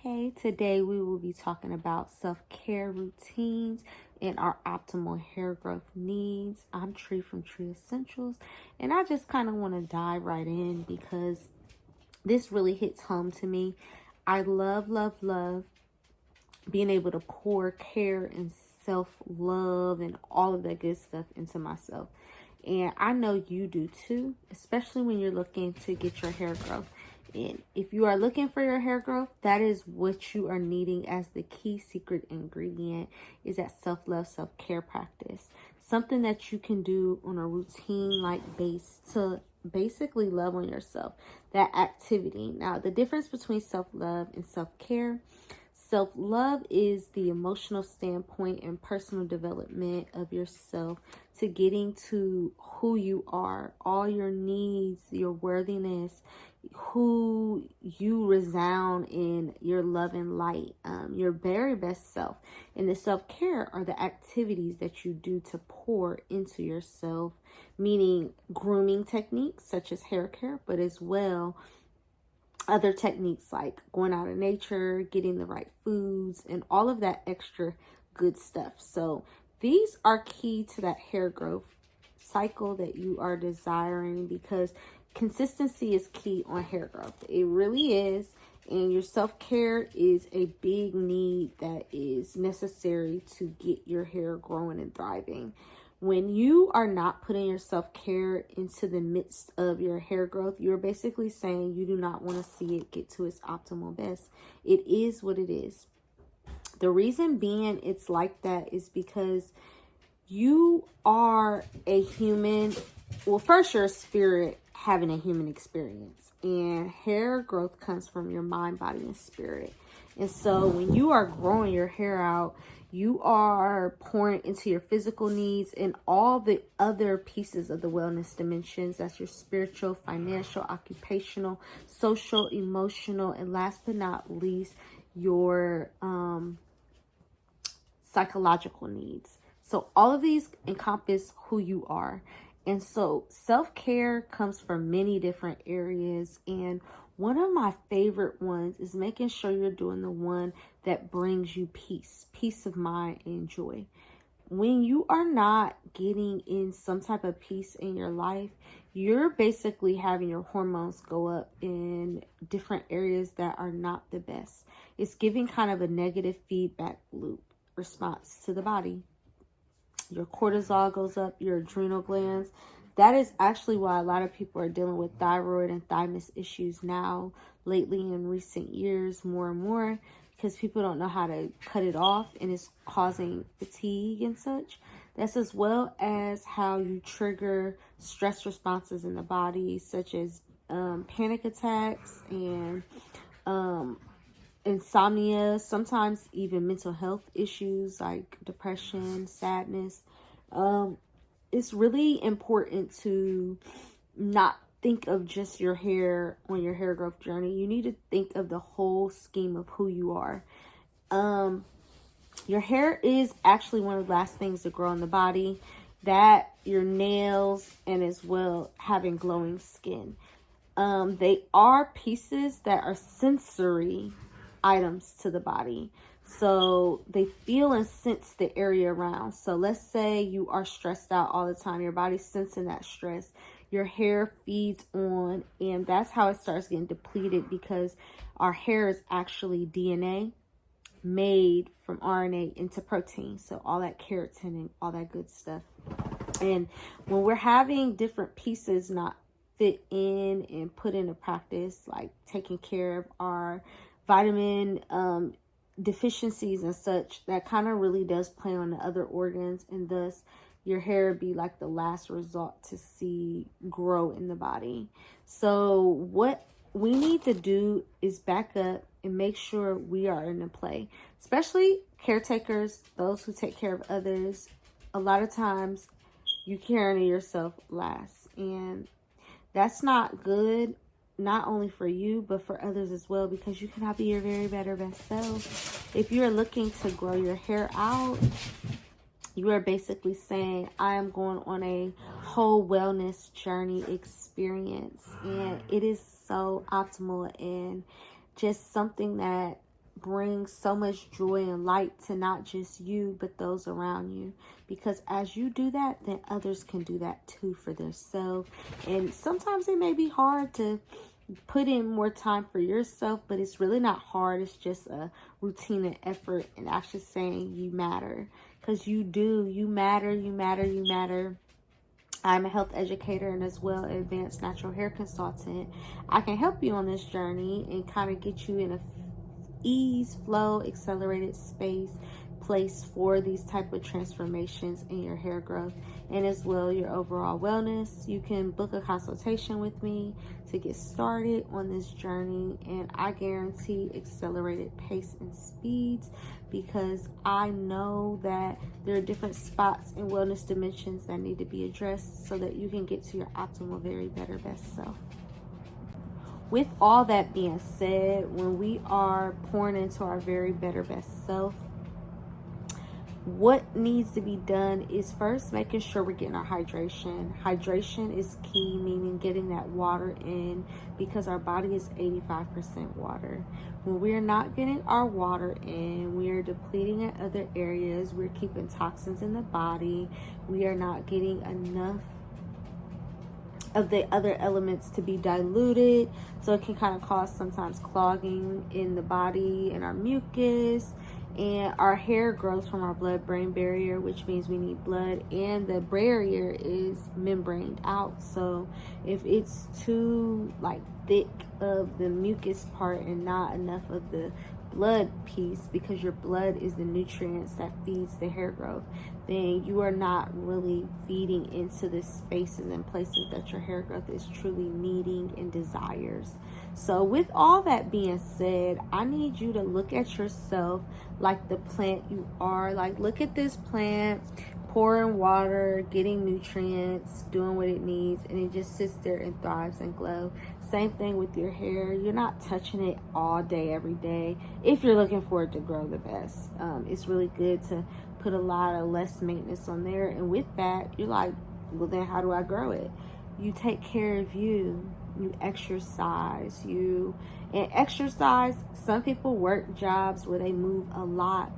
Hey, today we will be talking about self-care routines and our optimal hair growth needs. I'm Tree from Tree Essentials, and I just kind of want to dive right in because this really hits home to me. I love being able to pour care and self-love and all of that good stuff into myself. And I know you do too, especially when you're looking to get your hair growth. And if you are looking for your hair growth, that is what you are needing as the key secret ingredient is that self-love, self-care practice. Something that you can do on a routine-like base to basically love on yourself. That activity. Now, the difference between self-love and self-care. Self-love is the emotional standpoint and personal development of yourself to getting to who you are, all your needs, your worthiness, who you resound in, your love and light, your very best self. And the self-care are the activities that you do to pour into yourself, meaning grooming techniques such as hair care, but as well other techniques like going out in nature, getting the right foods, and all of that extra good stuff. So these are key to that hair growth cycle that you are desiring because consistency is key on hair growth. It really is. And your self-care is a big need that is necessary to get your hair growing and thriving. When you are not putting your self-care into the midst of your hair growth, you're basically saying you do not want to see it get to its optimal best. It is what it is. The reason being it's like that is because you are a human. Well, first, you're a spirit having a human experience. And hair growth comes from your mind, body, and spirit. And so when you are growing your hair out, you are pouring into your physical needs and all the other pieces of the wellness dimensions. That's your spiritual, financial, occupational, social, emotional, and last but not least, your psychological needs. So all of these encompass who you are. And so self-care comes from many different areas. And one of my favorite ones is making sure you're doing the one that brings you peace of mind and joy. When you are not getting in some type of peace in your life, you're basically having your hormones go up in different areas that are not the best. It's giving kind of a negative feedback loop response to the body. Your cortisol goes up, your adrenal glands. That is actually why a lot of people are dealing with thyroid and thymus issues now, lately in recent years, more and more, because people don't know how to cut it off and it's causing fatigue and such. That's as well as how you trigger stress responses in the body, such as panic attacks and insomnia, sometimes even mental health issues like depression, sadness. It's really important to not think of just your hair on your hair growth journey. You need to think of the whole scheme of who you are. Your hair is actually one of the last things to grow in the body. That, your nails, and as well having glowing skin. They are pieces that are sensory items to the body. So they feel and sense the area around. So let's say you are stressed out all the time. Your body's sensing that stress. Your hair feeds on, and that's how it starts getting depleted because our hair is actually DNA made from RNA into protein. So all that keratin and all that good stuff. And when we're having different pieces not fit in and put into practice, like taking care of our vitamin deficiencies and such, that kind of really does play on the other organs, and thus your hair be like the last result to see grow in the body. So what we need to do is back up and make sure we are in the play, especially caretakers, those who take care of others. A lot of times you caring of yourself last, and that's not good, not only for you, but for others as well, because you cannot be your very better best self. If you are looking to grow your hair out, you are basically saying, I am going on a whole wellness journey experience. And it is so optimal and just something that bring so much joy and light to not just you, but those around you. Because as you do that, then others can do that too for themselves. And sometimes it may be hard to put in more time for yourself, but it's really not hard. It's just a routine and effort, and actually saying you matter. Because you do. You matter, you matter, you matter. I'm a health educator and as well advanced natural hair consultant. I can help you on this journey and kind of get you in a ease, flow, accelerated place for these type of transformations in your hair growth and as well your overall wellness. You can book a consultation with me to get started on this journey, and I guarantee accelerated pace and speeds because I know that there are different spots and wellness dimensions that need to be addressed so that you can get to your optimal, very better, best self. With all that being said, when we are pouring into our very better, best self, what needs to be done is first making sure we're getting our hydration. Hydration is key, meaning getting that water in, because our body is 85% water. When we're not getting our water in, we are depleting in other areas. We're keeping toxins in the body. We are not getting enough of the other elements to be diluted, so it can kind of cause sometimes clogging in the body and our mucus. And our hair grows from our blood-brain barrier, which means we need blood, and the barrier is membraned out. So if it's too thick of the mucus part and not enough of the blood piece, because your blood is the nutrients that feeds the hair growth, then you are not really feeding into the spaces and places that your hair growth is truly needing and desires. So with all that being said, I need you to look at yourself like the plant you are. Like, look at this plant, pouring water, getting nutrients, doing what it needs, and it just sits there and thrives and glows. Same thing with your hair. You're not touching it all day, every day, if you're looking for it to grow the best. It's really good to put a lot of less maintenance on there. And with that, you're like, well, then how do I grow it? You take care of you. You exercise. And exercise, some people work jobs where they move a lot.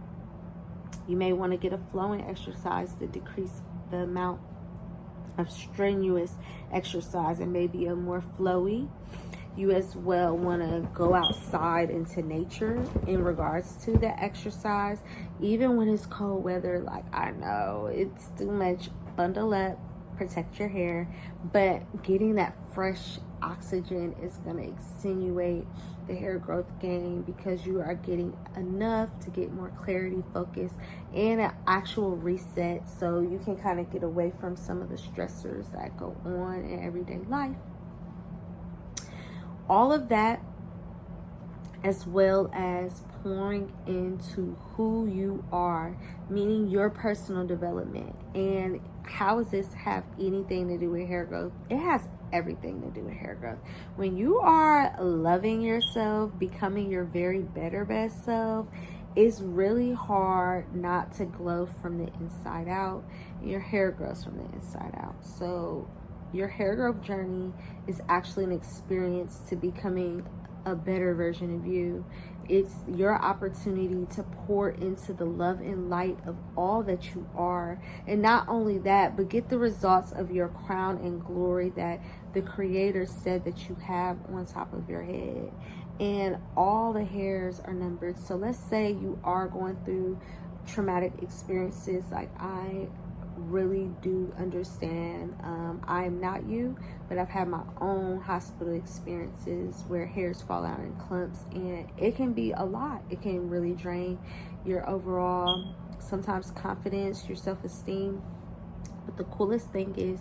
You may want to get a flowing exercise to decrease the amount of strenuous exercise and maybe a more flowy. You as well want to go outside into nature in regards to the exercise. Even when it's cold weather, like I know it's too much, bundle up, protect your hair, but getting that fresh oxygen is going to accentuate the hair growth gain, because you are getting enough to get more clarity, focus, and an actual reset, so you can kind of get away from some of the stressors that go on in everyday life. All of that, as well as pouring into who you are, meaning your personal development. And how does this have anything to do with hair growth? It has everything to do with hair growth. When you are loving yourself, becoming your very better best self, it's really hard not to glow from the inside out. Your hair grows from the inside out. So your hair growth journey is actually an experience to becoming a better version of you. It's your opportunity to pour into the love and light of all that you are. And not only that, but get the results of your crown and glory that the Creator said that you have on top of your head. And all the hairs are numbered. So let's say you are going through traumatic experiences, like I really do understand. I'm not you, but I've had my own hospital experiences where hairs fall out in clumps, and it can be a lot. It can really drain your overall, sometimes confidence, your self-esteem. But the coolest thing is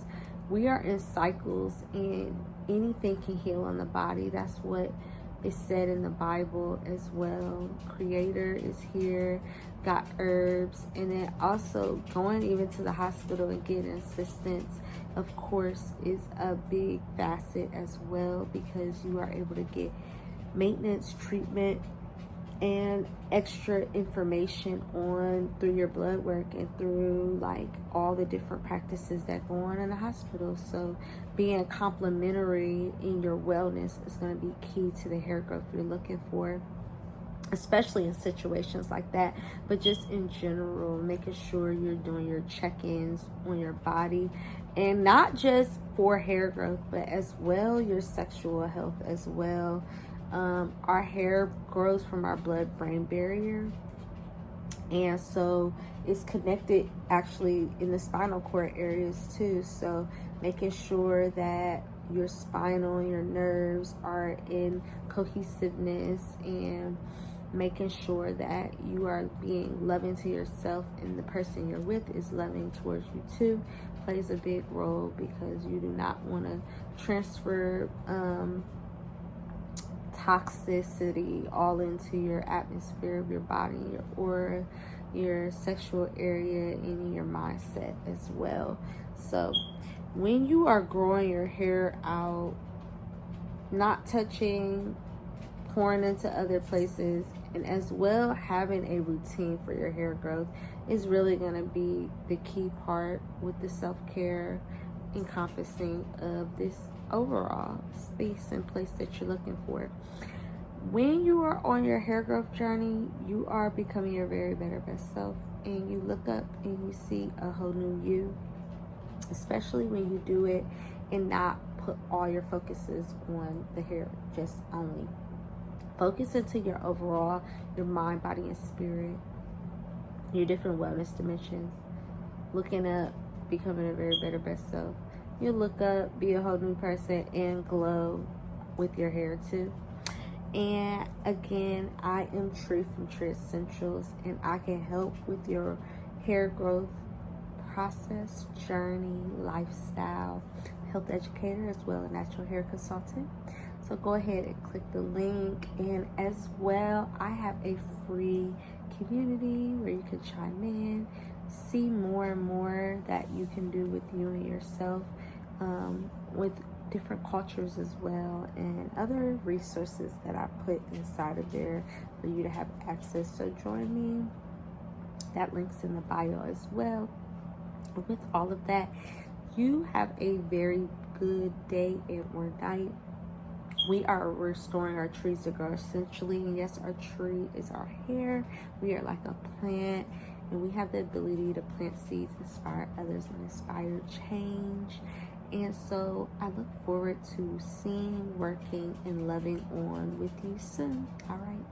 we are in cycles, and anything can heal on the body. That's what is said in the Bible as well. Creator is here, got herbs, and then also going even to the hospital and getting assistance, of course, is a big facet as well, because you are able to get maintenance, treatment, and extra information on through your blood work and through all the different practices that go on in the hospital. So being complimentary in your wellness is going to be key to the hair growth you're looking for. especially in situations like that, but just in general, making sure you're doing your check-ins on your body, and not just for hair growth, but as well your sexual health as well. Our hair grows from our blood-brain barrier, and so it's connected actually in the spinal cord areas too. So making sure that your spinal, your nerves are in cohesiveness, and making sure that you are being loving to yourself and the person you're with is loving towards you too, plays a big role, because you do not want to transfer toxicity all into your atmosphere of your body, your aura, your sexual area, and your mindset as well. So when you are growing your hair out, not touching, pouring into other places, and as well having a routine for your hair growth is really going to be the key part with the self-care encompassing of this overall space and place that you're looking for. When you are on your hair growth journey, you are becoming your very better best self, and you look up and you see a whole new you, especially when you do it and not put all your focuses on the hair just only. Focus into your overall, your mind, body, and spirit, your different wellness dimensions. Looking up, becoming a very better best self. You look up, be a whole new person, and glow with your hair too. And again, I am Tree from Tree Essentials, and I can help with your hair growth process, journey, lifestyle, health educator, as well as natural hair consultant. So go ahead and click the link. And as well, I have a free community where you can chime in, see more and more that you can do with you and yourself, with different cultures as well, and other resources that I put inside of there for you to have access. So join me. That link's in the bio as well. With all of that, you have a very good day or night. We are restoring our trees to grow essentially, and yes, our tree is our hair. We are like a plant, and we have the ability to plant seeds, inspire others, and inspire change. And so I look forward to seeing, working, and loving on with you soon. All right.